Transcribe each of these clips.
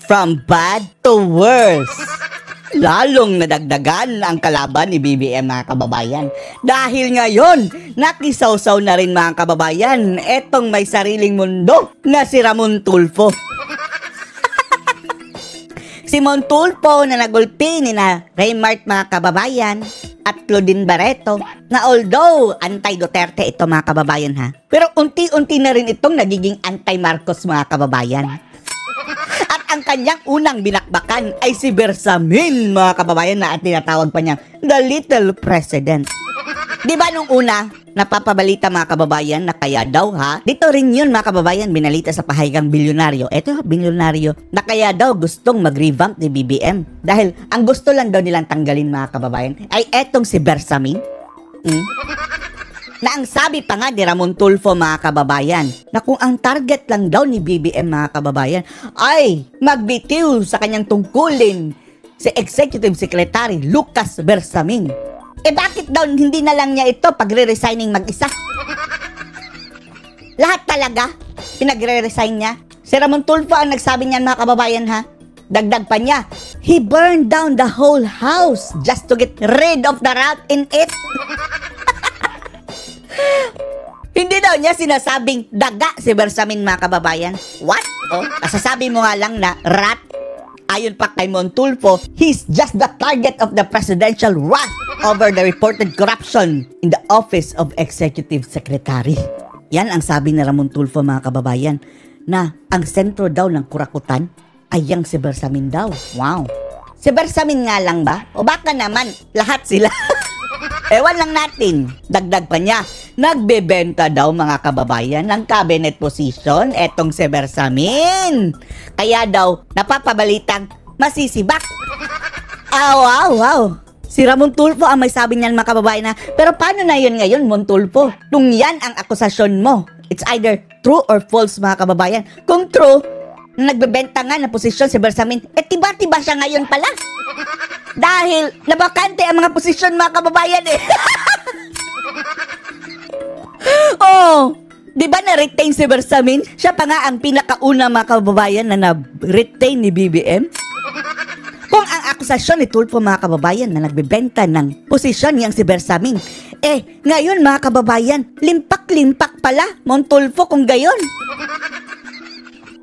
from bad to worse. Lalong nadagdagan ang kalaban ni BBM mga kababayan. Dahil ngayon, nakisawsaw na rin mga kababayan, etong may sariling mundo na si Ramon Tulfo. Si Montulfo na nagulpi ni na Raymart mga kababayan at Claudine Barreto na although anti-Duterte ito mga kababayan ha, pero unti-unti na rin itong nagiging anti-Marcos mga kababayan. At ang kanyang unang binakbakan ay si Bersamin mga kababayan na at tinatawag pa niyang The Little President. Di ba nung una, napapabalita mga kababayan na kaya daw ha, dito rin yun mga kababayan, binalita sa pahayagang bilyonaryo. Eto bilyonaryo na kaya daw gustong mag-revamp ni BBM. Dahil ang gusto lang daw nilang tanggalin mga kababayan ay etong si Bersamin. Na ang sabi pa nga ni Ramon Tulfo mga kababayan na kung ang target lang daw ni BBM mga kababayan ay magbitiw sa kanyang tungkulin si Executive Secretary Lucas Bersamin. Eh bakit daw hindi na lang niya ito pagre-resigning mag-isa? Lahat talaga pinagre-resign niya. Si Ramon Tulfo ang nagsabi niyan mga kababayan ha. Dagdag pa niya, he burned down the whole house just to get rid of the rat in it. Hindi daw niya sinasabing daga si Bersamin mga kababayan. What? Oh, kasasabi mo nga lang na rat. Ayon pa kay Montulfo, he's just the target of the presidential wrath over the reported corruption in the office of Executive Secretary. Yan ang sabi ni Ramon Tulfo mga kababayan na ang sentro daw ng kurakutan ay yang si Bersamin daw. Wow. Si Bersamin nga lang ba? O baka naman lahat sila? Ewan lang natin. Dagdag pa niya, nagbebenta daw mga kababayan ng cabinet position etong si Bersamin. Kaya daw napapabalitang masisibak. Wow. Si Ramon Tulfo ang may sabi niyan mga kababayan na, pero paano na yun ngayon Montulfo? Kung yan ang akusasyon mo, it's either true or false mga kababayan. Kung true, nagbebenta nga ng posisyon si Bersamin, tiba-tiba siya ngayon pala. Dahil nabakante ang mga posisyon mga kababayan eh. Oh, di ba na-retain si Bersamin? Siya pa nga ang pinakauna mga kababayan na na-retain ni BBM. Kung ang akusasyon ni Tulfo mga kababayan na nagbebenta ng posisyon niyang si Bersamin, ngayon mga kababayan, limpak-limpak pala Montulfo kung gayon.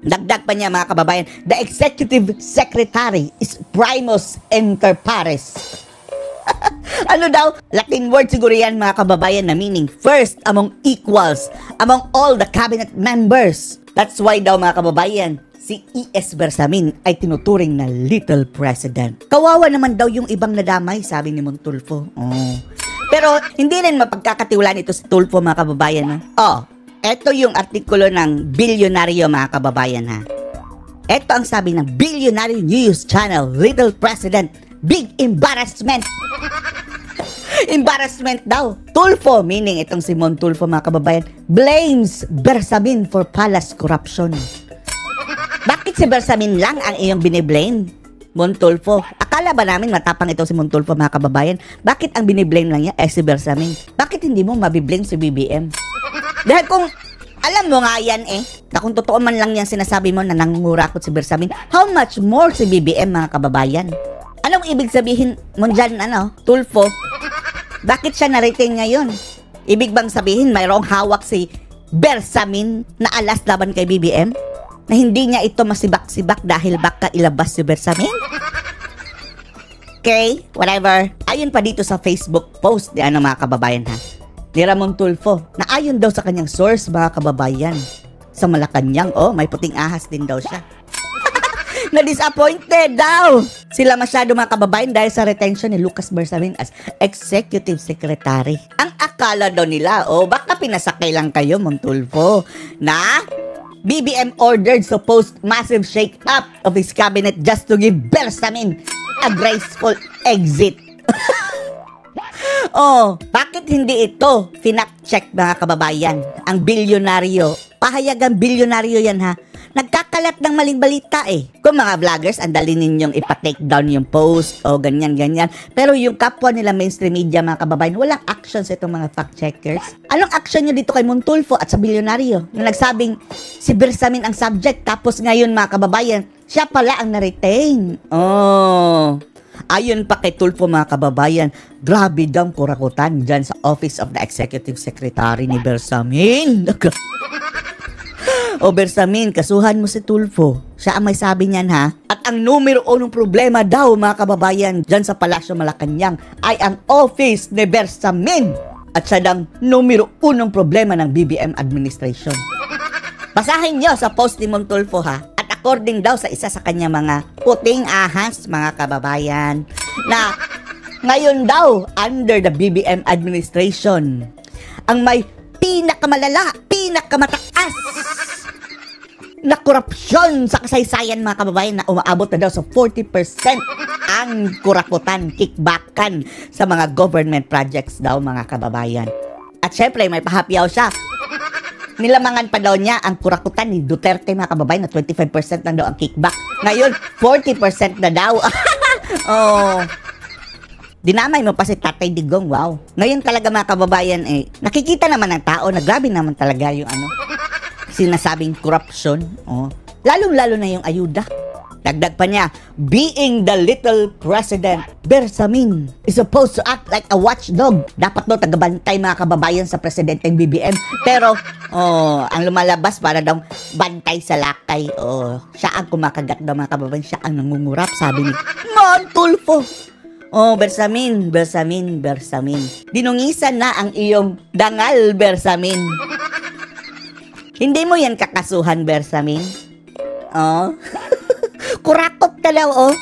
Dagdag pa niya mga kababayan, the Executive Secretary is primus inter pares. Ano daw? Latin word siguro yan mga kababayan na meaning first among equals, among all the cabinet members. That's why daw mga kababayan, si E.S. Bersamin ay tinuturing na Little President. Kawawa naman daw yung ibang nadamay, sabi ni Montulfo. Pero hindi rin mapagkakatiwalaan ito si Tulfo mga kababayan. Ito yung artikulo ng bilyonaryo mga kababayan ha. Ito ang sabi ng Billionaire News Channel, Little President, big embarrassment. Embarrassment daw. Tulfo, meaning itong si Montulfo mga kababayan, blames Bersamin for palace corruption. Bakit si Bersamin lang ang iyong biniblame? Montulfo. Akala ba namin matapang ito si Montulfo mga kababayan? Bakit ang biniblame lang niya si Bersamin? Bakit hindi mo mabiblame si BBM? Dahil kung alam mo nga yan na kung totoo man lang yan sinasabi mo na nangungurakot si Bersamin, how much more si BBM mga kababayan? Anong ibig sabihin mo dyan, Tulfo? Bakit siya na-retain ngayon? Ibig bang sabihin mayroong hawak si Bersamin na alas laban kay BBM? Na hindi niya ito masibak-sibak dahil baka ilabas si Bersamin? Okay, whatever. Ayon pa dito sa Facebook post ni mga kababayan ha, ni Ramon Tulfo, na ayon daw sa kanyang source mga kababayan, sa Malacanang, may puting ahas din daw siya. Na-disappointed daw sila masyado mga kababayan dahil sa retention ni Lucas Bersamin as Executive Secretary. Ang akala daw nila, baka pinasakay lang kayo Montulfo, na BBM ordered supposed massive shake-up of his cabinet just to give Bersamin a graceful exit. Bakit hindi ito fact-check mga kababayan? Ang bilyonaryo, pahayagang bilyonaryo yan ha, nagkakalat ng maling balita eh. Kung mga vloggers, ang dali ninyong ipa-take down yung post o ganyan-ganyan. Pero yung kapwa nila mainstream media, mga kababayan, walang action sa itong mga fact-checkers. Anong action nyo dito kay Montulfo at sa bilyonaryo na nagsabing si Bersamin ang subject, tapos ngayon, mga kababayan, siya pala ang na-retain. Oh. Ayon pa kay Tulfo, mga kababayan, grabe daw kurakutan dyan sa Office of the Executive Secretary ni Bersamin. O Bersamin, kasuhan mo si Tulfo. Siya ang may sabi niyan, ha? At ang numero 1 problema daw, mga kababayan, dyan sa Palasyo Malacanang ay ang office ni Bersamin. At siya ang numero 1 problema ng BBM administration. Basahin niyo sa post ni Montulfo, ha? According daw sa isa sa kanya mga puting ahas, mga kababayan, na ngayon daw under the BBM administration ang may pinakamalala, pinakamataas na korupsyon sa kasaysayan, mga kababayan, na umaabot na daw sa 40% ang kurakutan, kickbackan sa mga government projects daw, mga kababayan. At syempre may pahapyaw siya. Nilamangan pa daw niya ang kurakutan ni Duterte, mga kababayan, na 25% na daw ang kickback. Ngayon, 40% na daw. Oh. Dinamay mo pa si Tatay Digong, wow. Ngayon talaga, mga kababayan, nakikita naman ng tao na grabe naman talaga yung sinasabing corruption. Oh. Lalong-lalo na yung ayuda. Dagdag pa niya, being the little president, Bersamin is supposed to act like a watchdog. Dapat daw tagabantay, mga kababayan, sa presidenteng BBM. Pero, ang lumalabas para daw bantay sa lakay. Siya ang kumakagat daw, mga kababayan. Siya ang nangungurap, sabi ni Montulfo. Bersamin. Dinungisan na ang iyong dangal, Bersamin. Hindi mo yan kakasuhan, Bersamin. Kurakot ka daw,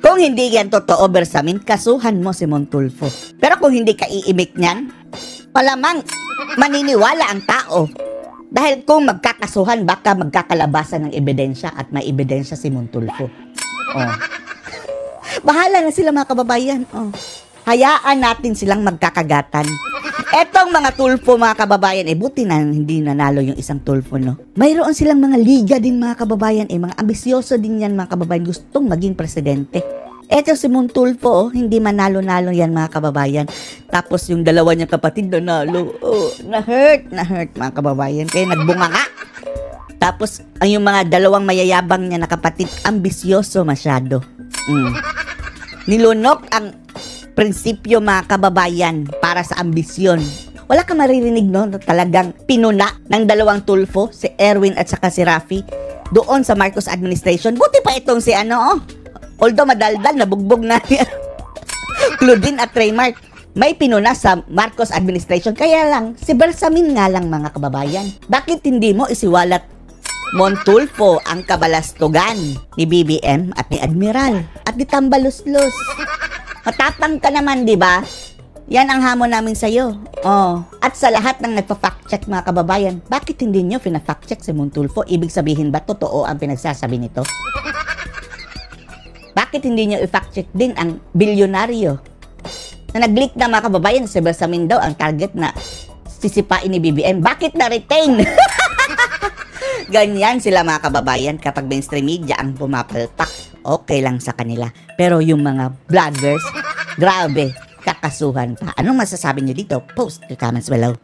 Kung hindi yan totoo, Bersamin, kasuhan mo si Montulfo. Pero kung hindi ka iimik niyan, palamang maniniwala ang tao. Dahil kung magkakasuhan, baka magkakalabasan ng ebidensya at may ebidensya si Montulfo. Bahala na sila, mga kababayan. Hayaan natin silang magkakagatan. Etong mga Tulfo, mga kababayan, buti na hindi nanalo yung isang Tulfo, no? Mayroon silang mga liga din, mga kababayan, mga ambisyoso din yan, mga kababayan, gustong maging presidente. Eto si Montulfo, hindi manalo-nalo yan, mga kababayan. Tapos yung dalawa niyang kapatid nanalo. Na-hurt, mga kababayan. Kaya nagbunga nga. Tapos ang yung mga dalawang mayayabang niya na kapatid, ambisyoso masyado. Nilunok ang prinsipyo, mga kababayan, para sa ambisyon. Wala ka maririnig, no, na talagang pinuna ng dalawang Tulfo, si Erwin at saka si Raffy, doon sa Marcos administration. Buti pa itong si although madaldal, nabugbog na niya. Claudine at Raymark, may pinuna sa Marcos administration. Kaya lang, si Bersamin nga lang, mga kababayan. Bakit hindi mo isiwalat Montulfo ang kabalastugan ni BBM at ni Admiral at ni Tambaluslos? Matapang ka naman, di ba? Yan ang hamon namin sa'yo. At sa lahat ng nagpa-fact-check, mga kababayan, bakit hindi nyo pina-fact-check si Montulfo? Ibig sabihin ba totoo ang pinagsasabi nito? Bakit hindi nyo i-fact-check din ang bilyonaryo na nag-leak na, mga kababayan, si Bersamin daw ang target na sisipain ni BBM? Bakit na-retain? Ganyan sila, mga kababayan, kapag mainstream media ang pumapalpak. Okay lang sa kanila. Pero yung mga vloggers, grabe, kakasuhan pa. Anong masasabi nyo dito? Post your comments below.